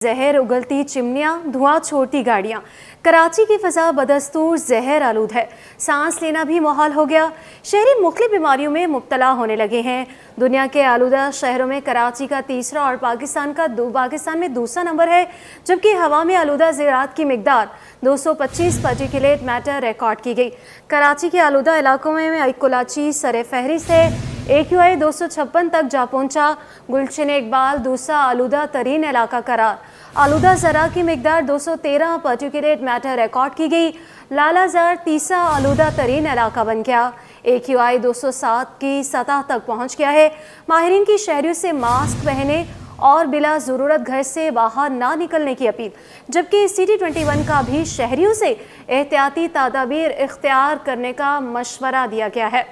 जहर उगलती चिमनियां, धुआं छोड़ती गाड़ियां। कराची की फ़ज़ा बदस्तूर जहर आलूद है। सांस लेना भी मुहाल हो गया। शहरी मुख्तलिफ बीमारियों में मुब्तला होने लगे हैं। दुनिया के आलूदा शहरों में कराची का तीसरा और पाकिस्तान में दूसरा नंबर है, जबकि हवा में आलूदा ज़रात की मिकदार 225 पार्टिकुलेट मैटर रिकॉर्ड की गई। कराची के आलूदा इलाकों में कराची सरे फहरिस्त है। AQI 256 तक जा पहुंचा। गुलशन इकबाल दूसरा आलूदा तरीन इलाका करार। आलूदा ज़रा की मिकदार 213 पार्टिकुलेट मैटर रिकॉर्ड की गई। लालाज़ार तीसरा आलूदा तरीन इलाका बन गया। AQI 207 की सतह तक पहुंच गया है। माहिरीन की शहरियों से मास्क पहने और बिला ज़रूरत घर से बाहर ना निकलने की अपील, जबकि CT21 का भी शहरियों से एहतियाती तदाबीर इख्तियार करने का मशवरा दिया गया है।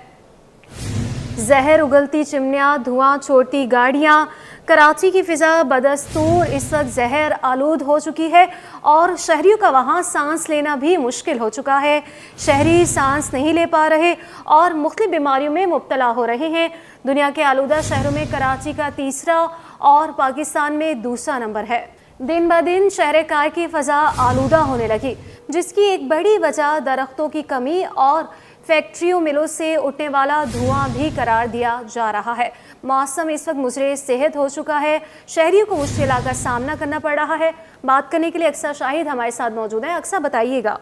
जहर उगलती चिमनियां, धुआं छोड़ती गाड़ियां। कराची की फ़िज़ा बदस्तूर इस वक्त जहर आलूद हो चुकी है और शहरियों का वहाँ सांस लेना भी मुश्किल हो चुका है। शहरी सांस नहीं ले पा रहे और मुख्तलिफ बीमारियों में मुब्तला हो रहे हैं। दुनिया के आलूदा शहरों में कराची का तीसरा और पाकिस्तान में दूसरा नंबर है। दिन ब दिन शहर काय की फ़ज़ा आलूदा होने लगी, जिसकी एक बड़ी वजह दरख्तों की कमी और फैक्ट्रियों मिलों से उठने वाला धुआं भी करार दिया जा रहा है। मौसम इस वक्त मुज़रे सेहत हो चुका है। शहरियों को मुश्किलात का सामना करना पड़ रहा है। बात करने के लिए अक्सर शाहिद हमारे साथ मौजूद है। अक्सर बताइएगा।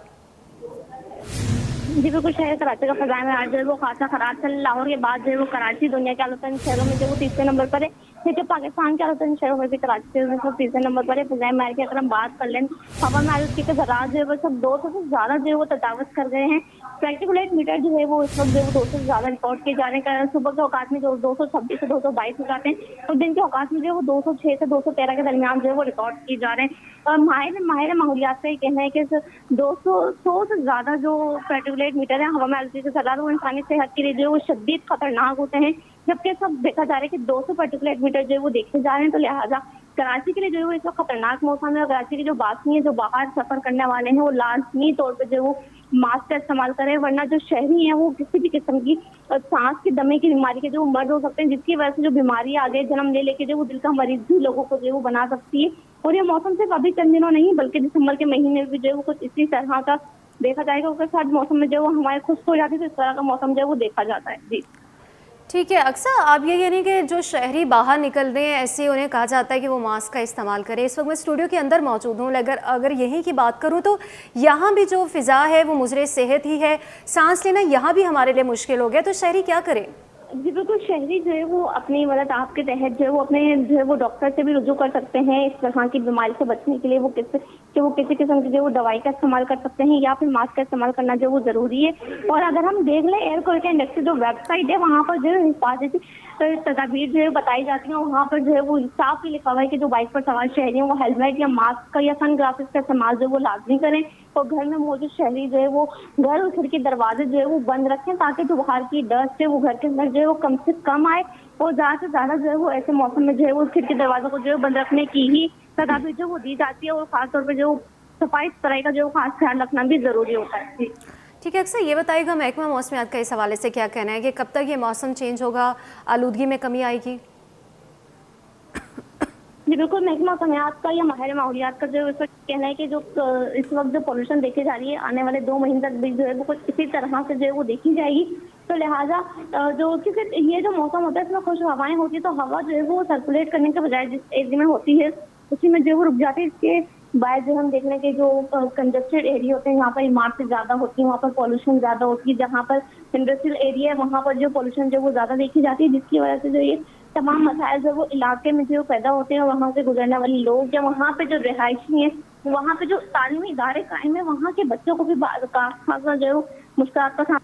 जी बिल्कुल, शहर कराची का फ़ज़ा में आज जो है वो खासा खराब चल। लाहौर के बाद जो है वो कराची दुनिया के आलूदा शहरों में जो वो तीसरे नंबर पर है। जबकि पाकिस्तान के आलूदा शहरों में भी कराची जो है तीसरे नंबर पर है। फ़ज़ाए महर की अगर हम बात कर लें, हवा में आलूदगी के ज़रात जो है वो सब 200 से ज़्यादा जो है वो तजावज़ कर गए हैं। पार्टिकुलेट मीटर जो है वो इस वक्त जो है 200 से ज़्यादा रिकॉर्ड किए जा रहे हैं। सुबह के औकात में जो 226 से 222 हो जाते हैं, और दिन के औकात में जो है वो 206 से 213 के दरमियान जो है वो रिकॉर्ड किए जा रहे हैं। और माहिर माहौलियात का ये कहना है कि 200 से ज़्यादा जो पार्टिकुलेट मीटर है हवा में आलूदगी के ज़रात, वो इंसानी सेहत के लिए जो है वो शदीद खतरनाक होते हैं। जबकि सब देखा जा रहा है कि 200 पार्टिकुलेट मीटर जो है वो देखे जा रहे हैं, तो लिहाजा कराची के लिए जो है वो इस वक्त खतरनाक मौसम है। और कराची के जो बासी हैं, जो बाहर सफर करने वाले हैं, वो लाजमी तौर पर जो वो मास्क का इस्तेमाल करें, वरना जो शहरी हैं वो किसी भी किस्म की सांस की दमे की बीमारी के जो मर्द हो सकते हैं, जिसकी वजह से जो बीमारी आगे जन्म ले लेके जो वो दिल का मरीज भी लोगों को जो वो बना सकती है। और ये मौसम सिर्फ अभी चंद दिनों नहीं बल्कि दिसंबर के महीने में भी जो है वो कुछ इसी तरह का देखा जाएगा। उसके साथ मौसम में जो वो हमारे खुश्क हो जाती है, तो इस तरह का मौसम जो है वो देखा जाता है। जी ठीक है। अक्सर आप ये यानी कि जो शहरी बाहर निकल रहे हैं, ऐसे उन्हें कहा जाता है कि वो मास्क का इस्तेमाल करें। इस वक्त मैं स्टूडियो के अंदर मौजूद हूँ, अगर यहीं की बात करूँ तो यहाँ भी जो फ़िज़ा है वो मुज़रे सेहत ही है। सांस लेना यहाँ भी हमारे लिए मुश्किल हो गया, तो शहरी क्या करें? जी बिल्कुल, शहरी जो है वो अपनी मदद आपके तहत जो है वो अपने जो है वो डॉक्टर से भी रुजू कर सकते हैं। इस तरह की बीमारी से बचने के लिए वो किसी किस्म की जो वो दवाई का इस्तेमाल कर सकते हैं, या फिर मास्क का इस्तेमाल करना जो वो ज़रूरी है। और अगर हम देख लें, एयर क्वालिटी इंडेक्स की जो वेबसाइट है, वहाँ पर जो है हिफाजती तदाबीर जो है बताई जाती हैं। वहाँ पर जो है वो साफ ही लिखा हुआ है कि जो बाइक पर सवार शहरी हैं वो हेलमेट या मास्क का या सन ग्लासेस का इस्तेमाल जो वो लाजमी करें। और घर में मौजूद शहरी जो है वो घर और खिड़की दरवाजे जो है वो बंद रखें, ताकि जो बाहर की डस्ट है वो घर के अंदर जो है वो कम से कम आए। और ज़्यादा से ज़्यादा जो है वो ऐसे मौसम में जो है वो खिड़की दरवाजों को जो है बंद रखने की ही तदाबीर जो वो दी जाती है। और खासतौर पर जो सफाई सुथराई का जो खास ख्याल रखना भी ज़रूरी होता है। ठीक है। अक्सर ये बताइएगा, महकमा मौसमियात का इस हवाले से क्या कहना है कि कब तक ये मौसम चेंज होगा, आलूदगी में कमी आएगी? जी बिल्कुल, महकमा मौसमियात का या माहिर माहौलियात का जो इस वक्त कहना है कि जो इस वक्त जो पॉल्यूशन देखी जा रही है, आने वाले 2 महीने तक भी जो है वो कुछ इसी तरह से जो है वो देखी जाएगी। तो लिहाजा जो क्योंकि ये जो मौसम होता है इसमें खुश हवाएं होती है, तो हवा जो है वो सर्कुलेट करने के बजाय जिस एरिया में होती है उसी में जो है वो रुक जाती है। इसके बाद जो हम देख लें कि जो कंजस्टेड एरिया होते हैं, यहाँ पर इमारतें ज़्यादा होती हैं, वहाँ पर पॉल्यूशन ज़्यादा होती है। जहाँ पर इंडस्ट्रियल एरिया है वहाँ पर जो पॉल्यूशन जो वो ज़्यादा देखी जाती है, जिसकी वजह से जो ये तमाम मसाइल जो वो इलाके में जो पैदा होते हैं। वहाँ से गुजरने वाले लोग या वहाँ पे जो रिहायशी हैं, वहाँ पे जो तालीमी इदारे कायम है, वहाँ के बच्चों को भी खासा जो मुश्किल का सामना।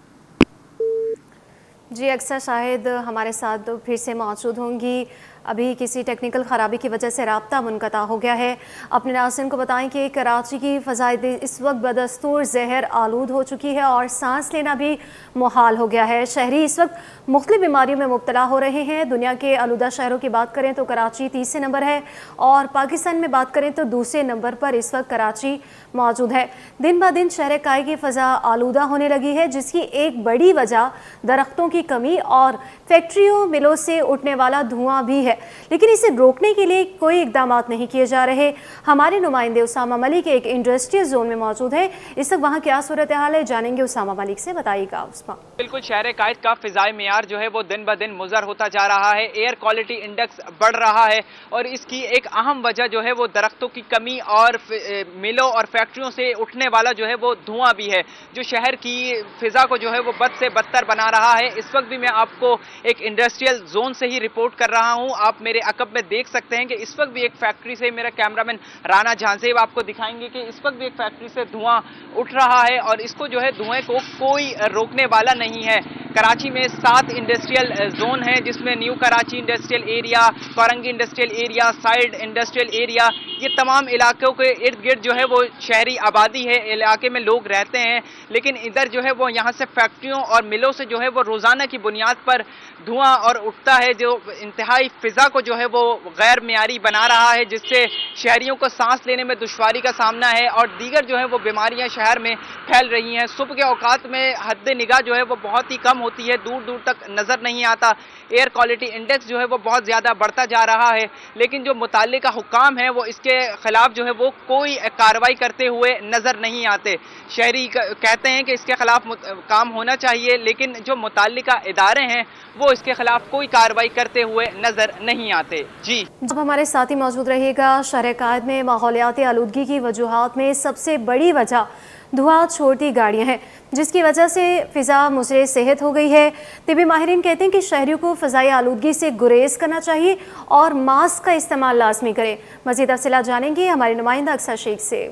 जी, अक्सर शाहिद हमारे साथ फिर से मौजूद होंगी। अभी किसी टेक्निकल ख़राबी की वजह से राब्ता मुनक़ता हो गया है। अपने नाज़रीन को बताएं कि कराची की फ़ज़ा इस वक्त बदस्तूर जहर आलूद हो चुकी है और सांस लेना भी मुहाल हो गया है। शहरी इस वक्त मुख्तलिफ बीमारियों में मुब्तला हो रहे हैं। दुनिया के आलूदा शहरों की बात करें तो कराची तीसरे नंबर है और पाकिस्तान में बात करें तो दूसरे नंबर पर इस वक्त कराची मौजूद है। दिन ब दिन शहर काय की फ़ज़ा आलूदा होने लगी है, जिसकी एक बड़ी वजह दरख्तों की कमी और फैक्ट्रियों मिलों से उठने वाला धुआं भी है। है, लेकिन इसे रोकने के लिए कोई इकदामात नहीं किए जा रहे। हमारे नुमाइंदे उसामा मलिक एक इंडस्ट्रियल जोन में मौजूद है। इस वक्त वहाँ क्या सूरत हाल है, जानेंगे उसामा मलिक से। बताइएगा उस्मा। बिल्कुल, शहर कायद का फिजाई मेयार जो है वो दिन ब दिन मुज़र होता जा रहा है। एयर क्वालिटी इंडेक्स बढ़ रहा है और इसकी एक अहम वजह जो है वो दरख्तों की कमी और मिलों और फैक्ट्रियों से उठने वाला जो है वो धुआं भी है, जो शहर की फिजा को जो है वो बद से बदतर बना रहा है। इस वक्त भी मैं आपको एक इंडस्ट्रियल जोन से ही रिपोर्ट कर रहा हूं। आप मेरे अकब में देख सकते हैं कि इस वक्त भी एक फैक्ट्री से, मेरा कैमरामैन राना झांसेब आपको दिखाएंगे कि इस वक्त भी एक फैक्ट्री से धुआं उठ रहा है और इसको जो है धुएं को कोई रोकने वाला नहीं है। कराची में 7 इंडस्ट्रियल जोन हैं, जिसमें न्यू कराची इंडस्ट्रियल एरिया, फरंगी industrial area, SITE industrial area, ये तमाम इलाकों के इर्द गिर्द जो है वो शहरी आबादी है, इलाके में लोग रहते हैं। लेकिन इधर जो है वो यहाँ से फैक्ट्रियों और मिलों से जो है वो रोज़ाना की बुनियाद पर धुआं और उठता है, जो इंतहाई फ़िज़ा को जो है वो गैर मियारी बना रहा है, जिससे शहरियों को सांस लेने में दुश्वारी का सामना है और दीगर जो है वो बीमारियां शहर में फैल रही हैं। सुबह के औकात में हद निगाह जो है वो बहुत ही कम होती है, दूर दूर तक नज़र नहीं आता। एयर क्वालिटी इंडेक्स जो है वो बहुत ज़्यादा बढ़ता जा रहा है, लेकिन जो मुताल्लिका हुक्काम है वो इसके खिलाफ जो है वो कोई कार्रवाई करते हुए नज़र नहीं आते। शहरी कहते हैं कि इसके खिलाफ काम होना चाहिए, लेकिन जो मुताल्लिका इदारे हैं वो इसके खिलाफ कोई कार्रवाई करते हुए नजर नहीं आते। जी, जब हमारे साथी मौजूद रहिएगा। शहर कायद में माहौलियाती आलूदगी की वजूहात में सबसे बड़ी वजह धुआं छोड़ती गाड़ियां हैं, जिसकी वजह से फ़िज़ा मुज़र सेहत हो गई है। तिबी माहिरीन कहते हैं कि शहरियों को फ़िज़ाई आलूदगी से गुरेज करना चाहिए और मास्क का इस्तेमाल लाजमी करें। मज़ीद तफ़सीलात जानेंगे हमारे नुमाइंदा अक्सर शेख से।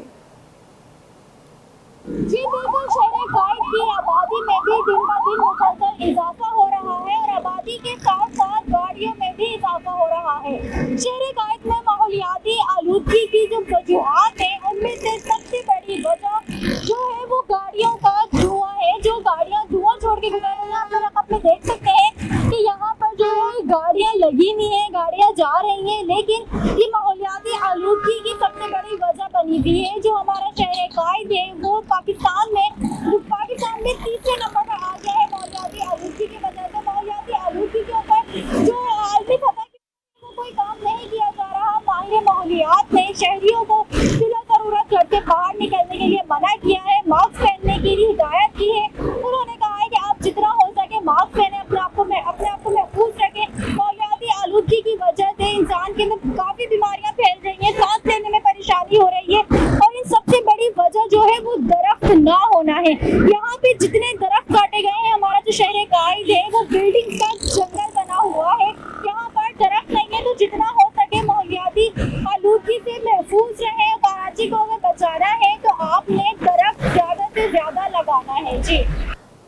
जी बिल्कुल, शहर कायद की आबादी में भी दिन ब दिन मुसलसल इजाफा हो रहा है और आबादी के साथ साथ गाड़ियों में भी इजाफा हो रहा है। शहर कायद में माहौलियाती आलूदगी की जो वजूहात है, उनमें से सबसे बड़ी वजह जो है वो गाड़ियों का धुआं है। जो गाड़ियां धुआं छोड़ के गुजर रही हैं, आप लोग अपने देख सकते हैं कि यहाँ पर जो है गाड़ियां लगी नहीं है, गाड़ियां जा रही हैं, लेकिन ये माहौलियाती आलूदगी की सबसे बड़ी वजह बनी हुई है। जो हमारा शहर कायद है वो पाकिस्तान में तीसरे नंबर पर आ गया है माहौलियाती आलूदगी की वजह से। माहौलियाती आलूदगी के ऊपर जो आलमी सतह की कोई काम नहीं किया जा रहा। माहिर माहौलियात ने शहरियों को बिला जरूरत घर से बाहर निकलने के लिए मना किया है, मास्क पहनने की हिदायत की है। उन्होंने कहा है कि आप जितना हो सके मास्क पहने, अपने आप को महफूज रखें। माहौलियाती आलूदगी की वजह से इंसान के अंदर काफ़ी बीमारियां फैल रही हैं, सांस लेने में परेशानी हो रही है और इन सबसे बड़ी वजह जो है वो दरख्त ना होना है। यहाँ पे जितने दरख्त काटे गए हैं, हमारा जो शहर कायद है वो बिल्डिंग का जंगल बना हुआ है। यहाँ पर दरख्त नहीं है, तो जितना हो सके माहौलियाती आलूदगी से महफूज रहें। कराची को अगर बचाना है तो आपने दरख्त ज़्यादा से ज़्यादा लगाना है। जी,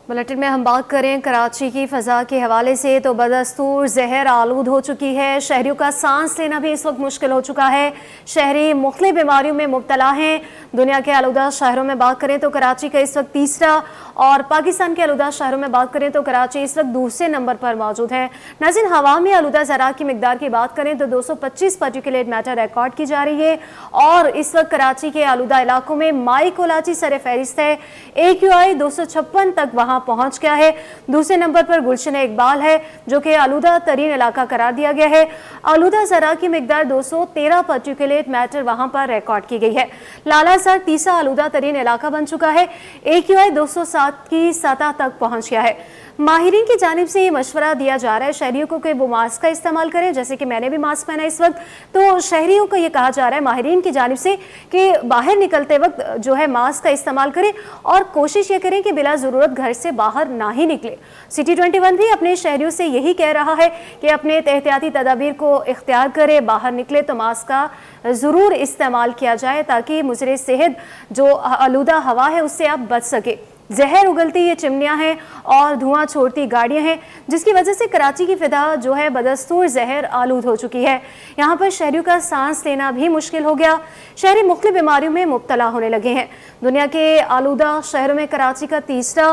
बुलेटिन में हम बात करें कराची की फ़ज़ा के हवाले से तो बदस्तूर जहर आलूद हो चुकी है। शहरियों का सांस लेना भी इस वक्त मुश्किल हो चुका है। शहरी मुख्तलिफ बीमारियों में मुब्तला हैं। दुनिया के आलूदा शहरों में बात करें तो कराची का इस वक्त तीसरा और पाकिस्तान के आलूदा शहरों में बात करें तो कराची इस वक्त दूसरे नंबर पर मौजूद है। नाज़रीन, हवा में आलूदा ज़रात की मिकदार की बात करें तो 225 पार्टिकुलेट मैटर रिकॉर्ड की जा रही है और इस वक्त कराची के आलूदा इलाकों में माई कोलाची सर फहरिस्त है। AQI 256 तक वहाँ पहुंच गया है। दूसरे नंबर पर गुलशन इकबाल है, जो कि आलूदा तरीन इलाका करार दिया गया है। आलूदा ज़रा की मिकदार 213 पार्टिकुलेट मैटर वहां पर रिकॉर्ड की गई है। लालासर तीसरा आलूदा तरीन इलाका बन चुका है। AQI 207 की सतह तक पहुंच गया है। माहिरीन की जानिब से ये मशवरा दिया जा रहा है शहरियों को कि वो मास्क का इस्तेमाल करें, जैसे कि मैंने भी मास्क पहना इस वक्त। तो शहरियों को ये कहा जा रहा है माहिरीन की जानिब से कि बाहर निकलते वक्त जो है मास्क का इस्तेमाल करें और कोशिश ये करें कि बिला ज़रूरत घर से बाहर ना ही निकले। सिटी 21 भी अपने शहरियों से यही कह रहा है कि अपने एहतियाती तदाबीर को इख्तियार करें, बाहर निकले तो मास्क का ज़रूर इस्तेमाल किया जाए ताकि मुज़र सेहत जो आलूदा हवा है उससे आप बच सके। जहर उगलती ये चिमनियाँ हैं और धुआं छोड़ती गाड़ियाँ हैं, जिसकी वजह से कराची की फ़िज़ा जो है बदस्तूर जहर आलूद हो चुकी है। यहाँ पर शहरियों का सांस लेना भी मुश्किल हो गया। शहरी मुख्तलिफ बीमारियों में मुब्तला होने लगे हैं। दुनिया के आलूदा शहरों में कराची का तीसरा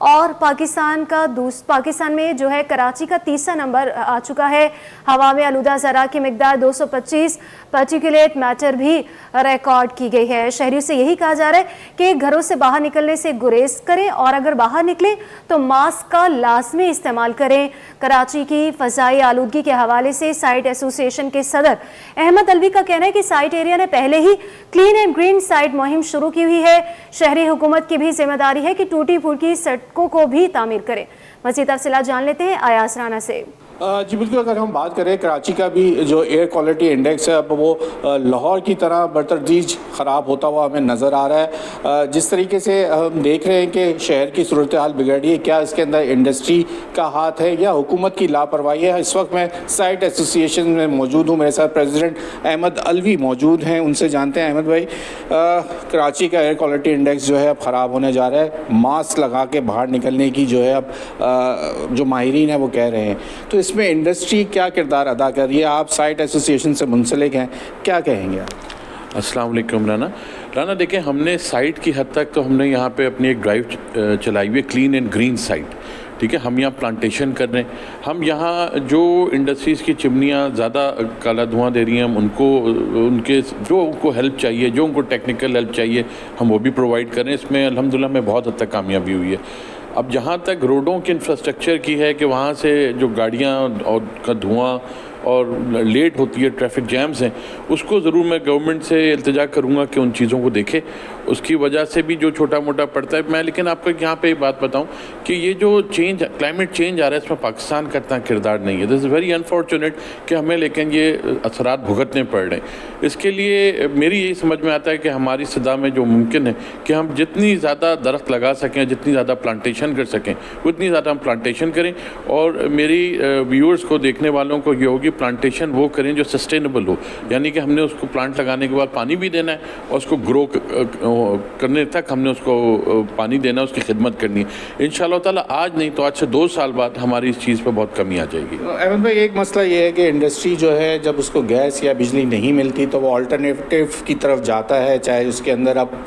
और पाकिस्तान में जो है कराची का तीसरा नंबर आ चुका है। हवा में आलूदा ज़रा की मिकदार 225 पार्टिकुलेट मैटर भी रिकॉर्ड की गई है। शहरियों से यही कहा जा रहा है कि घरों से बाहर निकलने से गुरेज करें और अगर बाहर निकले तो मास्क का लाजमी इस्तेमाल करें। कराची की फ़ज़ाई आलूदगी के हवाले से साइट एसोसिएशन के सदर अहमद अलवी का कहना है कि साइट एरिया ने पहले ही क्लीन एंड ग्रीन साइट मुहिम शुरू की हुई है। शहरी हुकूमत की भी जिम्मेदारी है कि टूटी फूटी सड़कों को भी तामीर करें। मज़ीद तफसीलात जान लेते हैं आयास राना से। जी बिल्कुल, अगर हम बात करें कराची का भी जो एयर क्वालिटी इंडेक्स है अब वो लाहौर की तरह बतदरीज ख़राब होता हुआ हमें नज़र आ रहा है। जिस तरीके से हम देख रहे हैं कि शहर की सूरत हाल बिगड़ रही है, क्या इसके अंदर इंडस्ट्री का हाथ है या हुकूमत की लापरवाही है? इस वक्त मैं साइट एसोसिएशन में मौजूद हूँ, मेरे साथ प्रेसिडेंट अहमद अलवी मौजूद हैं, उनसे जानते हैं। अहमद भाई, कराची का एयर क्वालिटी इंडेक्स जो है अब ख़राब होने जा रहा है, मास्क लगा के बाहर निकलने की जो है अब जो माहिरीन है वो कह रहे हैं, तो इसमें इंडस्ट्री क्या किरदार अदा कर रही है? आप साइट एसोसिएशन से मुंसलिक हैं, क्या कहेंगे आप? अस्सलाम वालेकुम राना, देखें हमने साइट की हद तक तो हमने यहाँ पे अपनी एक ड्राइव चलाई हुई है क्लीन एंड ग्रीन साइट, ठीक है। हम यहाँ प्लांटेशन कर रहे हैं, हम यहाँ जो इंडस्ट्रीज़ की चिमनियाँ ज़्यादा काला धुआं दे रही हैं हम उनको उनके जो उनको हेल्प चाहिए, जो उनको टेक्निकल हेल्प चाहिए, हम वो भी प्रोवाइड करें। इसमें अल्हम्दुलिल्लाह में बहुत हद तक कामयाबी हुई है। अब जहाँ तक रोडों के इंफ्रास्ट्रक्चर की है कि वहाँ से जो गाड़ियाँ और का धुआं और लेट होती है, ट्रैफिक जैम्स हैं, उसको ज़रूर मैं गवर्नमेंट से इल्तिजा करूँगा कि उन चीज़ों को देखे। उसकी वजह से भी जो छोटा मोटा पड़ता है मैं, लेकिन आपको यहाँ पे एक बात बताऊँ कि ये जो क्लाइमेट चेंज आ रहा है इसमें पाकिस्तान का इतना किरदार नहीं है। दिस इज़ वेरी अनफॉर्चुनेट कि हमें लेकिन ये असरात भुगतने पड़ रहे हैं। इसके लिए मेरी यही समझ में आता है कि हमारी सदा में जो मुमकिन है कि हम जितनी ज़्यादा दरख्त लगा सकें, जितनी ज़्यादा प्लांटेशन कर सकें, उतनी ज़्यादा हम प्लांटेशन करें। और मेरी व्यूअर्स को, देखने वालों को ये होगी प्लांटेशन वो करें जो सस्टेनेबल हो, यानी कि हमने उसको प्लांट लगाने के बाद पानी भी देना है और उसको ग्रो करने तक हमने उसको पानी देना, उसकी खिदमत करनी है। इंशाअल्लाह ताला आज नहीं तो आज से 2 साल बाद हमारी इस चीज़ पर बहुत कमी आ जाएगी। अहमद भाई, एक मसला ये है कि इंडस्ट्री जो है जब उसको गैस या बिजली नहीं मिलती तो वो अल्टरनेटिव की तरफ जाता है, चाहे उसके अंदर अब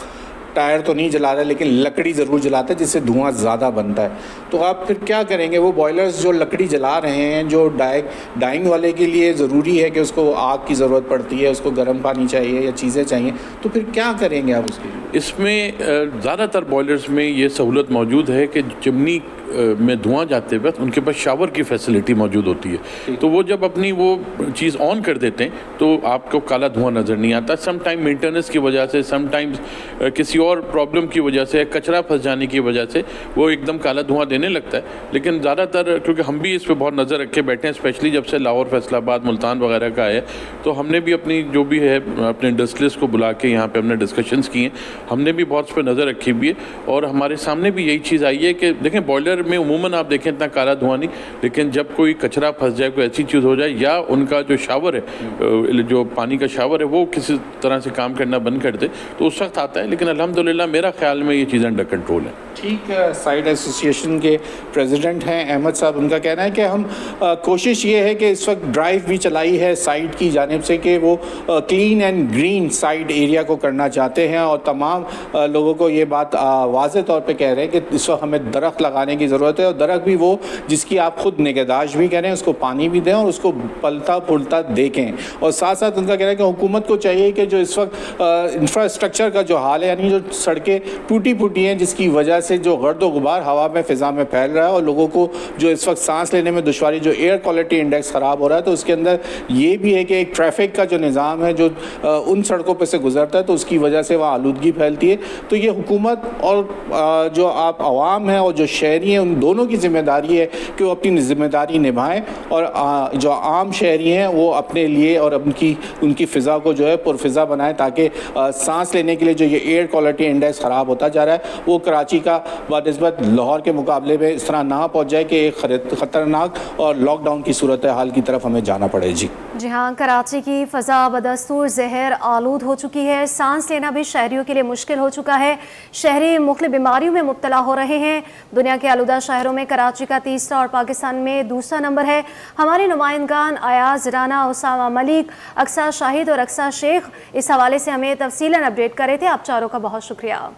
टायर तो नहीं जला रहा लेकिन लकड़ी ज़रूर जलाता है जिससे धुआं ज़्यादा बनता है। तो आप फिर क्या करेंगे? वो बॉयलर्स जो लकड़ी जला रहे हैं, जो डाइंग वाले के लिए ज़रूरी है कि उसको आग की ज़रूरत पड़ती है, उसको गर्म पानी चाहिए या चीज़ें चाहिए, तो फिर क्या करेंगे आप उसके लिए? इसमें ज़्यादातर बॉयलर्स में ये सहूलत मौजूद है कि चिमनी में धुआं जाते वक्त उनके पास शावर की फैसिलिटी मौजूद होती है, तो वो जब अपनी वो चीज़ ऑन कर देते हैं तो आपको काला धुआं नज़र नहीं आता। सम टाइम मेंटेनेंस की वजह से, सम टाइम्स किसी और प्रॉब्लम की वजह से, कचरा फंस जाने की वजह से वो एकदम काला धुआं देने लगता है। लेकिन ज़्यादातर क्योंकि हम भी इस पर बहुत नज़र रखे बैठे हैं, स्पेशली जब से लाहौर, फैसलाबाद, मुल्तान वगैरह का है, तो हमने भी अपनी जो भी है अपने इंडस्ट्रियलिस्ट को बुला के यहाँ पे हमने डिस्कशंस किए हैं, हमने भी बहुत उस पर नज़र रखी हुई है। और हमारे सामने भी यही चीज़ आई है कि देखें बॉयलर में उमूमन आप देखें इतना काला धुआं नहीं, लेकिन जब कोई कचरा फंस जाए, कोई ऐसी चीज़ हो जाए या उनका जो शावर है, जो पानी का शावर है, वो किसी तरह से काम करना बंद कर दे तो उस वक्त आता है। लेकिन अल्हम्दुलिल्लाह मेरा ख्याल में ये चीज़ें अंडर कंट्रोल है। ठीक है, साइट एसोसिएशन के प्रेसिडेंट हैं अहमद साहब, उनका कहना है कि हम कोशिश ये है कि इस वक्त ड्राइव भी चलाई है साइट की जानिब से कि वो clean and green site area को करना चाहते हैं और तमाम लोगों को ये बात वाज़ेह तौर पे कह रहे हैं कि इस वक्त हमें दरख्त लगाने की ज़रूरत है और दरख्त भी वो जिसकी आप खुद निगहदाश्त भी करें, उसको पानी भी दें और उसको पलता फूलता देखें। और साथ साथ उनका कहना है कि हुकूमत को चाहिए कि जो इस वक्त इंफ्रास्ट्रक्चर का जो हाल है, यानी जो सड़कें टूटी फूटी हैं जिसकी वजह से जो गर्द व गुबार हवा में फ़िज़ा में फैल रहा है और लोगों को जो इस वक्त सांस लेने में दुश्वारी, जो एयर क्वालिटी इंडेक्स ख़राब हो रहा है, तो उसके अंदर ये भी है कि एक ट्रैफिक का जो निज़ाम है जो उन सड़कों पर से गुजरता है तो उसकी वजह से वहाँ आलूदगी फैलती है। तो ये हुकूमत और जो आप आवाम हैं और जो शहरी हैं, उन दोनों की ज़िम्मेदारी है कि वो अपनी ज़िम्मेदारी निभाएं और जो आम शहरी हैं वो अपने लिए और उनकी फ़िज़ा को जो है पुरफ़िज़ा बनाएं ताकि सांस लेने के लिए जो ये एयर क्वालिटी इंडेक्स ख़राब होता जा रहा है वो कराची का बनिस्बत लाहौर के मुकाबले में इस तरह ना पहुँच जाए कि एक ख़तरनाक और लॉकडाउन की सूरत हाल की तरफ हमें जाना पड़े। जी हाँ, कराची की फ़ज़ा बदस्तूर जहर आलूद हो चुकी है, सांस लेना भी शहरियों के लिए मुश्किल हो चुका है। शहरी मुख्तलिफ बीमारियों में मुब्तला हो रहे हैं। दुनिया के आलूदा शहरों में कराची का तीसरा और पाकिस्तान में दूसरा नंबर है। हमारे नुमाइंदगान अयाज राना, उसामा मलिक, अक्सा शाहिद और अक्सा शेख इस हवाले से हमें तफसीलन अपडेट कर रहे थे। आप चारों का बहुत शुक्रिया।